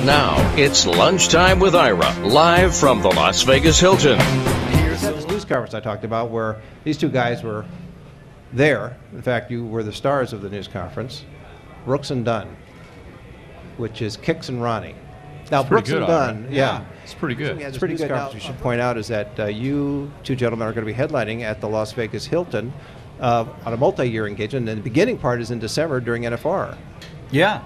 Now, it's Lunchtime with Ira, live from the Las Vegas Hilton. Here's this news conference I talked about where these two guys were there. In fact, you were the stars of the news conference, Brooks and Dunn, which is Kix and Ronnie. Now, Brooks and Dunn, yeah. It's pretty good. It's pretty good. Now, we should point out is that you two gentlemen are going to be headlining at the Las Vegas Hilton on a multi-year engagement, and the beginning part is in December during NFR. Yeah.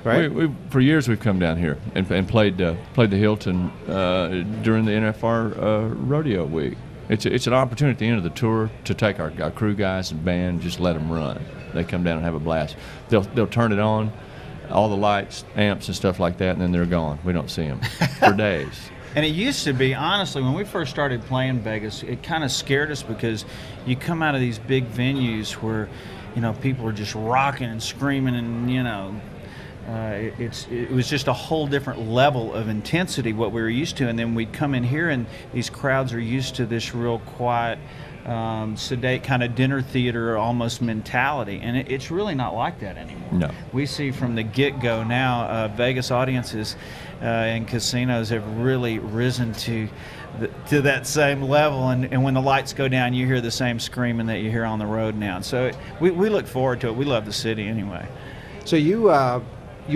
Right? For years we've come down here and played the Hilton during the NFR rodeo week. It's an opportunity at the end of the tour to take our crew guys and band, just let them run. They come down and have a blast. They'll turn it on, all the lights, amps, and stuff like that, and then they're gone. We don't see them for days. And it used to be, honestly, when we first started playing Vegas, it kind of scared us because you come out of these big venues where, people are just rocking and screaming and, it was just a whole different level of intensity what we were used to, and then we'd come in here and these crowds are used to this real quiet, sedate kind of dinner theater almost mentality, and it's really not like that anymore. No. We see from the get-go now Vegas audiences and casinos have really risen to that same level, and when the lights go down you hear the same screaming that you hear on the road now. So we look forward to it. We love the city anyway. So you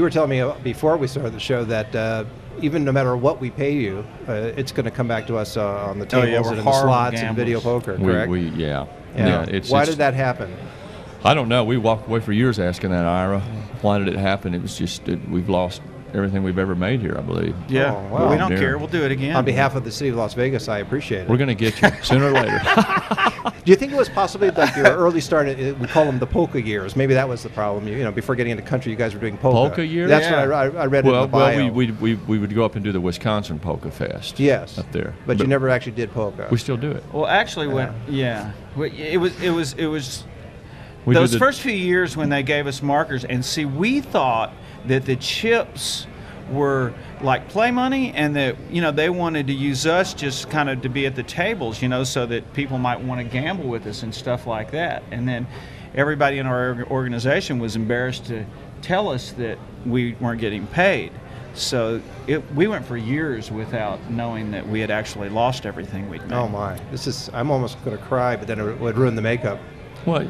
were telling me before we started the show that even no matter what we pay you, it's going to come back to us on the tables and in the slots and video poker, correct? Yeah. Why did that happen? I don't know. We walked away for years asking that, Ira. Why did it happen? It was just we've lost everything we've ever made here, I believe. Yeah, oh, wow. We don't care. We'll do it again. On behalf of the city of Las Vegas, I appreciate it. We're going to get you sooner or later. Do you think it was possibly like your early start? We call them the polka years. Maybe that was the problem. Before getting into country, you guys were doing polka. Polka years? That's what I read in the bio. Well, we would go up and do the Wisconsin Polka Fest. Yes, up there. But you never actually did polka. We still do it. Well, actually, it was. Those first few years when they gave us markers, and see, we thought that the chips were like play money, and that they wanted to use us just kind of to be at the tables, so that people might want to gamble with us and stuff like that. And then everybody in our organization was embarrassed to tell us that we weren't getting paid. So we went for years without knowing that we had actually lost everything we'd made. Oh my! I'm almost going to cry, but then it would ruin the makeup. What?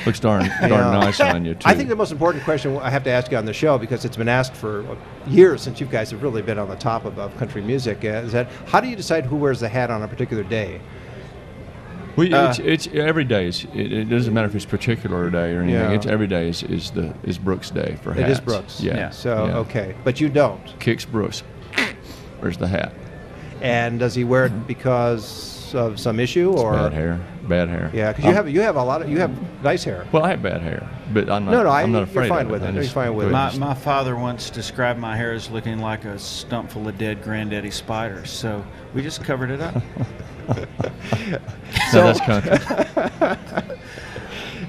Looks darn nice on you, too. I think the most important question I have to ask you on the show, because it's been asked for years since you guys have really been on the top of country music, is that how do you decide who wears the hat on a particular day? It's every day. It doesn't matter if it's particular day or anything. It's every day is Brooks' day for hats. It is Brooks. Yeah. So okay, but you don't. Kicks Brooks. Where's the hat? And does he wear it because of some issue or bad hair? Yeah, because you have nice hair. Well, I have bad hair, but I'm not afraid. You're fine with it. You're fine with it. My father once described my hair as looking like a stump full of dead granddaddy spiders, so we just covered it up. So that's country.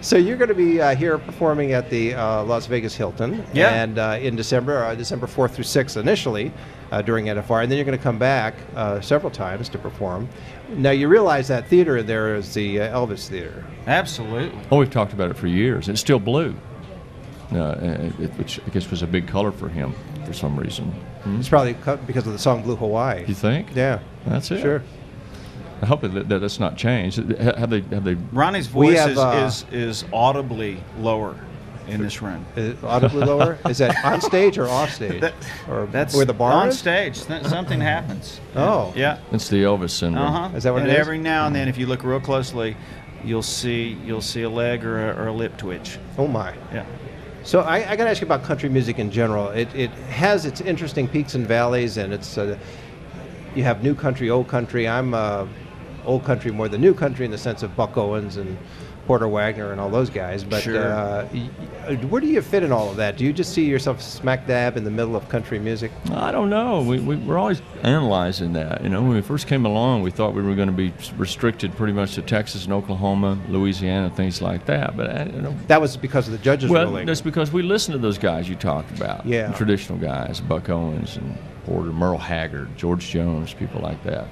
So you're going to be here performing at the Las Vegas Hilton, and in December 4th through 6th initially during NFR, and then you're going to come back several times to perform. Now you realize that theater there is the Elvis Theater. Absolutely. Oh, we've talked about it for years. It's still blue, which I guess was a big color for him for some reason. It's probably because of the song Blue Hawaii. You think? Yeah. That's it. Sure. I hope that's not changed. Have they? Ronnie's voice is audibly lower in this run. Audibly lower? Is that on stage or off stage? That's where the bar on is? stage. Something happens. Oh. Yeah. It's the Elvis syndrome. Is that what it is? Every now and then, if you look real closely, you'll see a leg or a lip twitch. Oh my. Yeah. So I got to ask you about country music in general. It has its interesting peaks and valleys, and it's you have new country, old country. I'm old country more than new country in the sense of Buck Owens and Porter Wagner and all those guys. But sure. Where do you fit in all of that? Do you just see yourself smack dab in the middle of country music? I don't know. We're always analyzing that. When we first came along, we thought we were going to be restricted pretty much to Texas and Oklahoma, Louisiana, things like that. But that was because of the judges' ruling. Well, that's because we listened to those guys you talked about. Yeah. The traditional guys, Buck Owens and Porter, Merle Haggard, George Jones, people like that.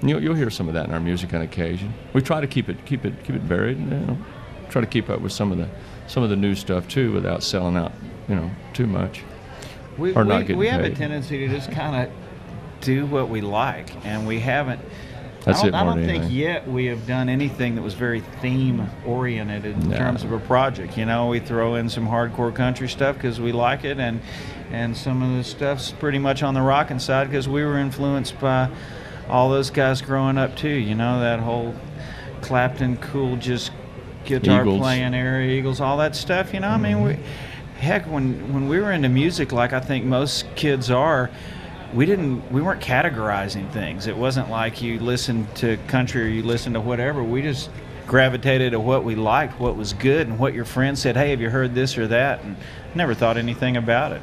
You'll hear some of that in our music on occasion. We try to keep it varied, and try to keep up with some of the new stuff too, without selling out, too much. We not getting we have a paid. tendency to just kind of do what we like, and we haven't. That's it I more don't than think anything. yet we have done anything that was very theme oriented in terms of a project. You know, we throw in some hardcore country stuff because we like it, and some of the stuff's pretty much on the rockin' side because we were influenced by all those guys growing up too. You know, that whole Clapton, cool, just guitar Eagles. playing era, Eagles, all that stuff. You know, I mean, heck, when we were into music, like I think most kids are. We weren't categorizing things. It wasn't like you listened to country or you listened to whatever. We just gravitated to what we liked, what was good, and what your friends said, hey, have you heard this or that? And never thought anything about it.